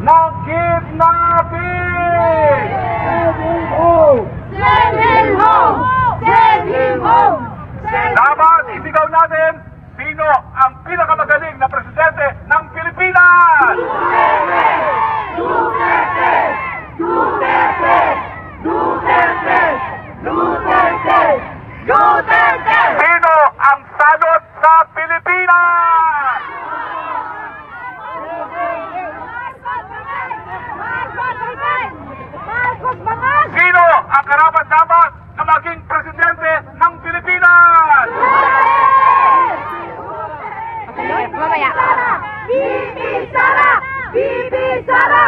ng kidnapping! Send him home! Send him home! Send him home! Dapat isigaw natin sino ang pinakamagaling na presidente ng Pilipinas! Duterte! Duterte! Duterte! Duterte! Duterte! Sino ang salot sa Pilipinas? Sino ang karapat-dapat na maging presidente ng Pilipinas? Mamaya. Bibi Sara! Bibi Sara!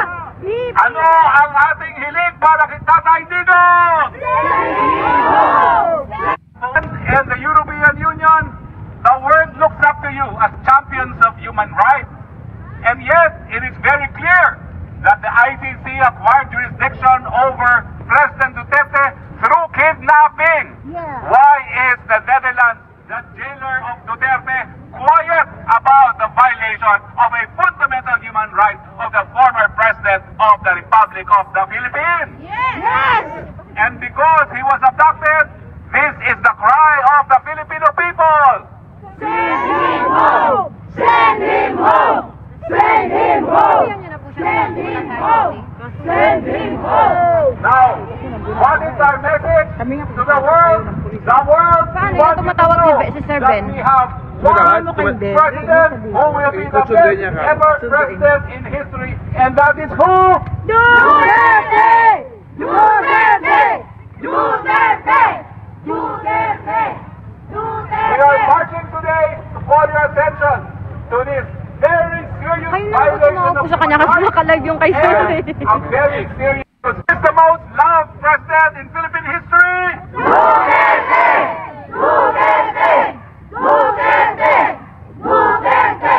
Ano ang ating hiling para kay Tatay Digong? And the European Union, the world looks up to you as champions of human rights. And yet, it is very clear that the ICC acquired jurisdiction over President Duterte through kidnapping. Why is the Netherlands, the jailer of Duterte, quiet about the violation of a fundamental human right of the former President of the Republic of the Philippines? Yes! And because he was abducted, this is the cry of the Filipino people. Send him home! Send him home! Send him home! Send him home! Send him home! Now, what is our message to the world? The world wants to know that we have one president who will be the best ever president in history, and that is who? Duterte! Duterte! Duterte! Duterte! We are marching today to call your attention to this very serious violation of human rights yung kay Sir. and a very serious. Is this the most loved president in Philippine history? Duterte! Duterte! Duterte! Duterte!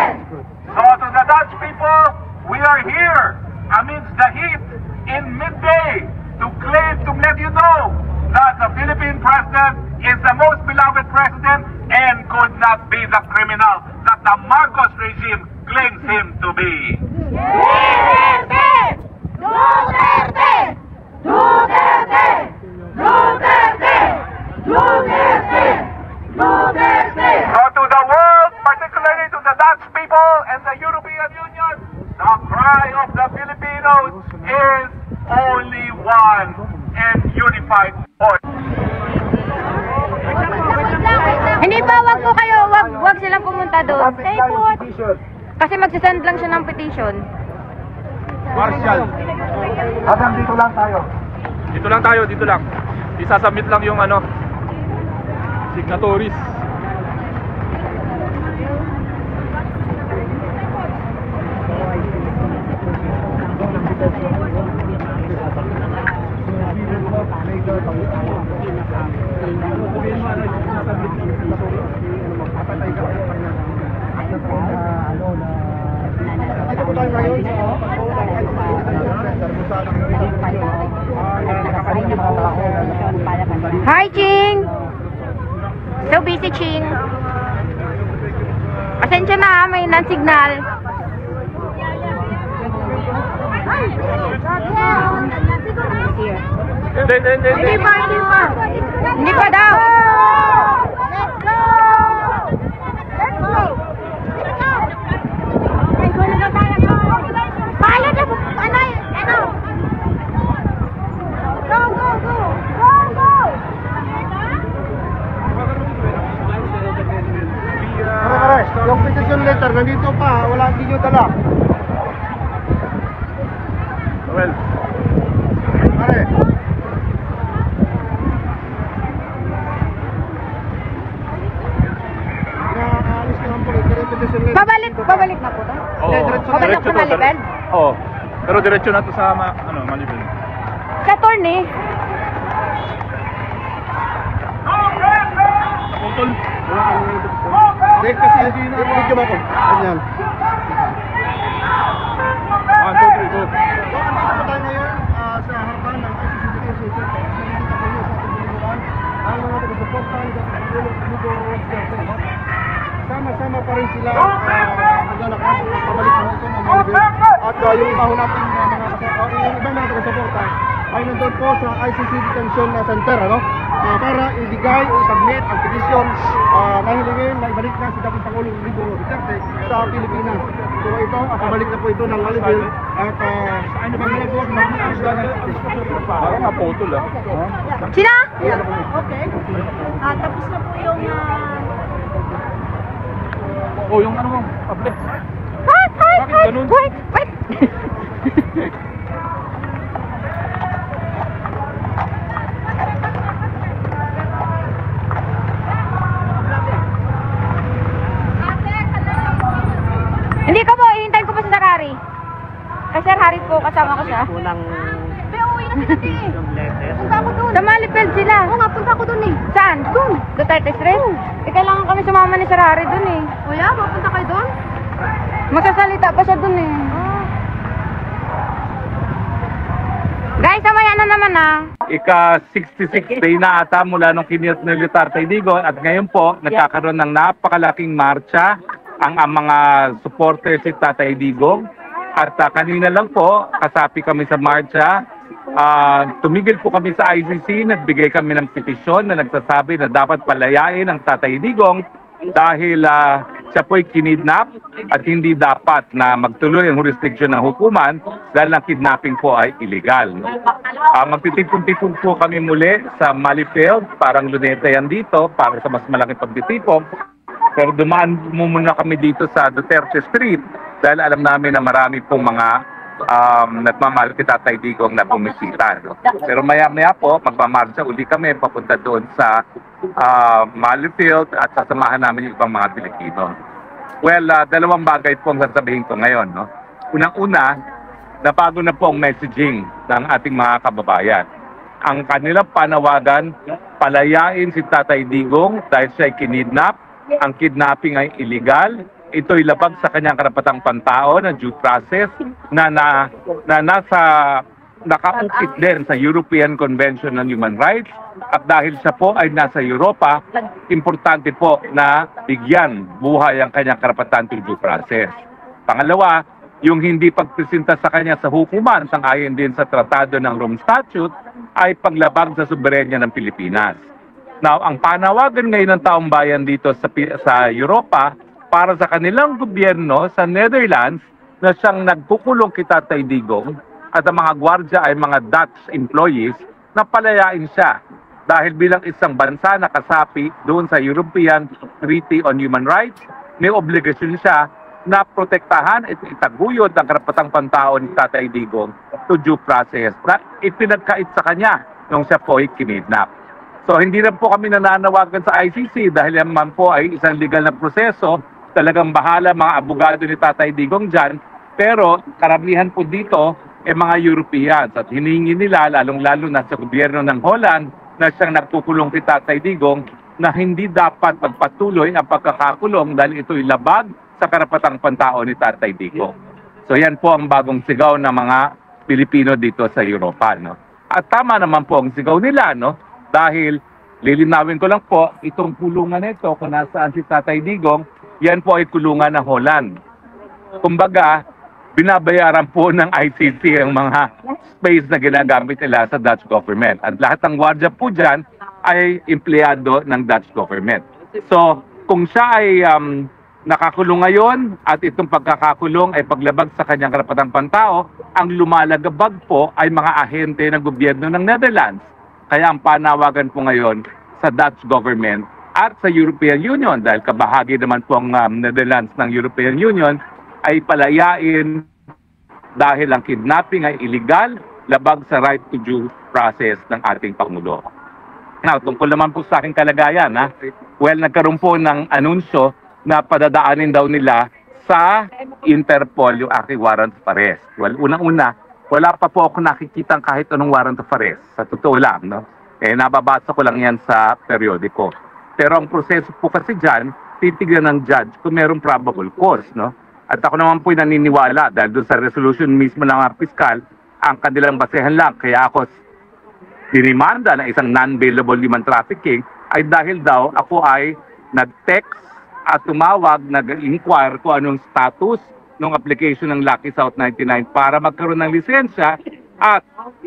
So to the Dutch people, we are here amidst the heat in midday to claim, to let you know that the Philippine president is the most beloved president and could not be the criminal that the Marcos regime claims him to be. Duterte! Duterte! Duterte! Duterte! Duterte! Duterte! So to the world, particularly to the Dutch people and the European Union, the cry of the Filipinos is only one and unified voice. Hindi pa, wag po kayo, wag silang pumunta doon. Stay put. Kasi magsasend lang siya ng petition. Marshall. Hanggang dito lang tayo. Dito lang tayo, dito lang. Isasubmit lang yung ano, signatories. Hi, Ching! So busy, Ching. Pasensya na, may non-signal. Hindi pa. Hindi pa daw. Let's go! Let's go! Ay, go na tayo. Pala na po. Ano? Go, go, go! Go, go! Yung petition letter, nandito pa, wala din yung dala. Well, Pare. Naalis ka ng pulis, pero yung petition letter. Babalik na po to. oo. Babalik Diretso na to, Malibel? Oo. Pero diretso na to sa Malibel. Sa attorney. Putol. Hindi, kasi hindi na video ako. Ganyan. 1, 2, 3, go. So, ano tayo ngayon sa harapan ng ICC Association. Nandito po sa ating bilibuan. Ang mga taga-suportahan ng Hugo Duterte. Sama-sama pa rin sila maglalakas at pabalik ng ito ng Malibel. At yung iba ho natin yung iba mga taga-suporta ay nandun po sa ICC Detention Center, ano? Para ibigay o submit ang petisyon na hilingin na ibalik na si dating Pangulong Rodrigo Duterte sa Pilipinas. So ito, pabalik na po ito ng Malibel at pagkakalap po Parang naputol ah. Sina? Okay. Tapos na po yung... Oh, yung ano mo, able. Bakit ganun? Wait! Hindi ko po, ihintayin ko pa si Sir Harry. Kay Sir Harry po, kasama ko siya. Uwi na sila eh. Punta ako doon. Sa Malipel sila. Oo nga, punta ako doon eh. Saan? Doon. Duterte Street? Kailangan kami sumama ni Sir Harry doon eh. Kuya, mapunta kayo doon? Magsasalita pa siya doon eh. Guys, samaya na naman ah. Ika-66 day na ata mula nung kiniyot ni Duterte Digo at ngayon po nagkakaroon ng napakalaking marcha ang mga supporters si Tatay Digong at kanina lang po kasapi kami sa marcha. Tumigil po kami sa ICC, nagbigay kami ng petisyon na nagsasabi na dapat palayain ang Tatay Digong dahil siya po'y kinidnap at hindi dapat na magtuloy ang jurisdiction ng hukuman dahil ang kidnapping po ay illegal. Magtitipon-tipon po kami muli sa Malifield, parang luneta yan dito para sa mas malaking pagtitipon. Pero dumaan muna kami dito sa Duterte Street dahil alam namin na marami pong mga nagmamahal kay Tatay Digong na bumisita. No? Pero maya-maya po, magmamarcha uli kami papunta doon sa Malifield at sasamahan namin yung ibang mga Pilipino. Well, dalawang bagay po ang sasabihin ko ngayon. No? Unang-una, nabago na po ang messaging ng ating mga kababayan. Ang kanilang panawagan, palayain si Tatay Digong dahil siya ay kinidnap. Ang kidnapping ay illegal. Ito'y labag sa kanyang karapatang pantao na due process na nakaukit din sa European Convention on Human Rights. At dahil siya po ay nasa Europa, importante po na bigyan buhay ang kanyang karapatan to due process. Pangalawa, yung hindi pagpresenta sa kanya sa hukuman, sang-ayon din sa Tratado ng Rome Statute, ay paglabag sa soberenya ng Pilipinas. Now, ang panawagan ngayon ng taong bayan dito sa Europa para sa kanilang gobyerno sa Netherlands na siyang nagkukulong kay Tatay Digong at ang mga gwardya ay mga Dutch employees na palayain siya dahil bilang isang bansa na kasapi doon sa European Treaty on Human Rights, may obligasyon siya na protektahan at itaguyod ang karapatang pantao ni Tatay Digong to due process na ipinagkait sa kanya nung siya po ay kinidnap. So hindi na po kami nananawagan sa ICC dahil naman po ay isang legal na proseso. Talagang bahala mga abogado ni Tatay Digong dyan. Pero karamihan po dito ay mga Europeans at hiningi nila lalong-lalo na sa gobyerno ng Holland na siyang nagkukulong kay Tatay Digong na hindi dapat magpatuloy ang pagkakakulong dahil ito'y labag sa karapatang pantao ni Tatay Digong. So yan po ang bagong sigaw ng mga Pilipino dito sa Europa. No? At tama naman po ang sigaw nila, no? Dahil, lilinawin ko lang po, itong kulungan nito, kung nasaan si Tatay Digong, yan po ay kulungan ng Holland. Kumbaga, binabayaran po ng ICC ang mga space na ginagamit nila sa Dutch government. At lahat ng gwardya po dyan ay empleyado ng Dutch government. So, kung siya ay nakakulong ngayon at itong pagkakakulong ay paglabag sa kanyang karapatang pantao, ang lumalagabag po ay mga ahente ng gobyerno ng Netherlands. Kaya ang panawagan po ngayon sa Dutch government at sa European Union, dahil kabahagi naman po ang Netherlands ng European Union, ay palayain dahil ang kidnapping ay illegal, labag sa right to due process ng ating Pangulo. Now, tungkol naman po sa aking kalagayan, well, nagkaroon po ng anunsyo na padadaanin daw nila sa Interpol yung aking warrant of arrest. Well, unang-una, wala pa po ako nakikitang kahit anong warrant of arrest. Sa totoo lang, no? Nababasa ko lang yan sa periodiko. Pero ang proseso po kasi dyan, titignan ng judge kung merong probable cause, no? At ako naman po naniniwala dahil doon sa resolution mismo ng mga piskal, ang kanilang basehan lang. Kaya ako dinimanda na isang non-bailable human trafficking ay dahil daw ako ay nag-text at tumawag, nag-inquire kung anong status ng application ng Lucky South 99 para magkaroon ng lisensya at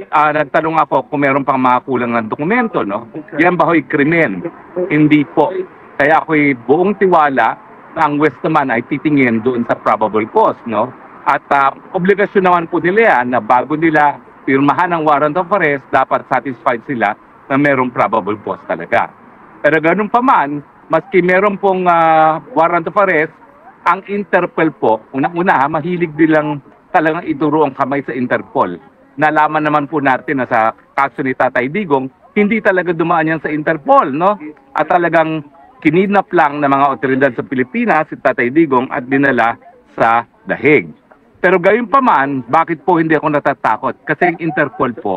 nagtanong ako kung meron pang mga kulang ng dokumento, no? Yan ba ho'y krimen? Hindi po. Kaya ako'y buong tiwala na ang West naman ay titingin doon sa probable cause, no? At obligasyon naman po nila yan na bago nila pirmahan ang warrant of arrest, dapat satisfied sila na merong probable cause talaga. Pero ganun pa man, maski meron pong warrant of arrest, ang Interpol po, unang-una, mahilig nilang talagang ituro ang kamay sa Interpol. Nalaman naman po natin na sa kaso ni Tatay Digong, hindi talaga dumaan yan sa Interpol, no? At talagang kinidnap lang ng mga otoridad sa Pilipinas si Tatay Digong at dinala sa The Hague. Pero gayon pa man, bakit po hindi ako natatakot? Kasi ang Interpol po,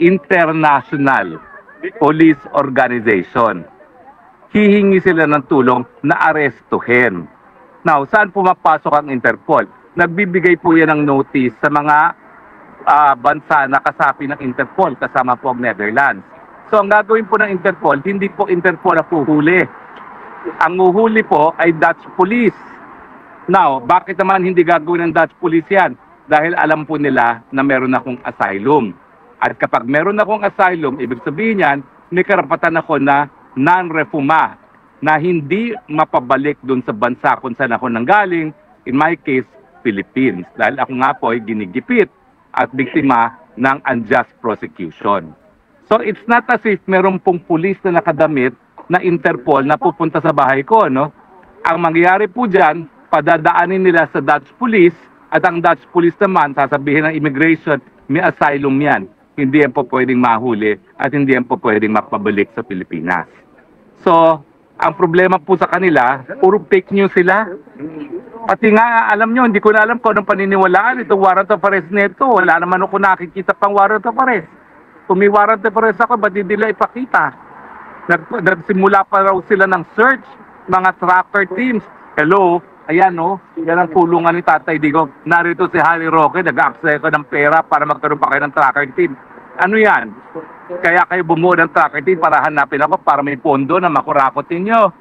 International Police Organization. Hihingi sila ng tulong na arestuhin. Now, saan pumapasok ang Interpol? Nagbibigay po yan ng notice sa mga bansa na kasapi ng Interpol, kasama po ang Netherlands. So, ang gagawin po ng Interpol, hindi po Interpol na puhuli. Ang uhuli po ay Dutch Police. Now, bakit naman hindi gagawin ng Dutch Police yan? Dahil alam po nila na meron akong asylum. At kapag meron akong asylum, ibig sabihin yan, may karapatan ako na non-refuma, na hindi mapabalik doon sa bansa kung saan ako nanggaling, in my case, Philippines. Dahil ako nga po ay ginigipit at biktima ng unjust prosecution. So it's not as if meron pong pulis na nakadamit na Interpol na pupunta sa bahay ko, no? Ang mangyayari po dyan, padadaanin nila sa Dutch Police at ang Dutch Police naman, sasabihin ng immigration, may asylum yan. Hindi yan po pwedeng mahuli at hindi yan po pwedeng mapabalik sa Pilipinas. So, ang problema po sa kanila, puro fake news sila. Pati nga, alam nyo, hindi ko na alam kung anong paniniwalaan itong warrant of arrest nito. Wala naman ako nakikita pang warrant of arrest. Kung may warrant of arrest ako, ba't hindi nila ipakita? Nagsimula pa raw sila ng search, mga tracker teams. Hello, ayan no, yan ang tulungan ni Tatay Digong. Narito si Harry Roque, nag-access ko ng pera para magkaroon pa kayo ng tracker team. Ano yan? Kaya kayo bumuo ng tracker team para hanapin ako para may pondo na makurakot ninyo.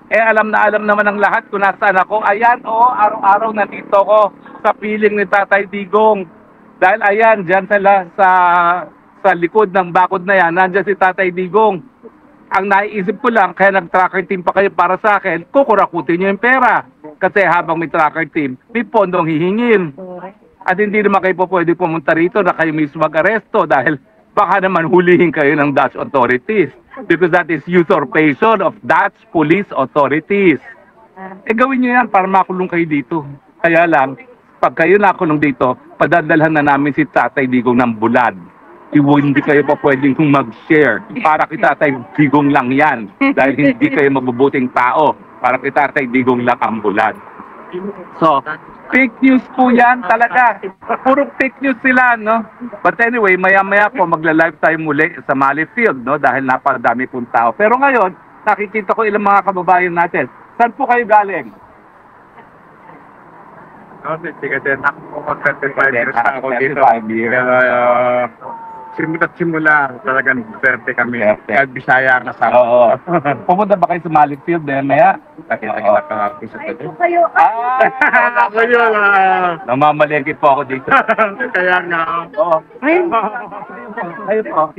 Eh alam naman ng lahat kung nasaan ako. Ayan araw-araw nandito ko sa piling ni Tatay Digong. Dahil ayan, dyan sa likod ng bakod na yan, nandyan si Tatay Digong. Ang naiisip ko lang, kaya nag-tracker team pa kayo para sa akin, kukurakutin nyo yung pera. Kasi habang may tracker team, may pondong hihingin. At hindi naman kayo po pwede pumunta rito na kayo mismo mag-aresto dahil baka naman hulihin kayo ng Dutch authorities. Because that is usurpation of Dutch police authorities. Eh gawin nyo yan para makulong kayo dito. Kaya lang, pag kayo nakulong dito, padadalhan na namin si Tatay Digong ng bulad. Hindi kayo pa pwedeng mag-share. Para kita Tatay Digong lang yan. Dahil hindi kayo mabubuting tao. Para kita Tatay Digong lang ang bulad. So, fake news po yan talaga. Puro fake news sila, no? But anyway, maya-maya po magla-live tayo muli sa Mali Field, no? Dahil napakadami pong tao. Pero ngayon, nakikita ko ilang mga kababayan natin. Saan po kayo galing? Ako 35 years na ako dito. Simula talagang Duterte kami. Kaya Bisaya kasama. Oo. Pumunta ba kayo sa Mali Field maya? Nakita-kita ka nga po sa tabi. Ako yun. Namamalengke po ako dito. Kaya nga. Oo. Ayun po.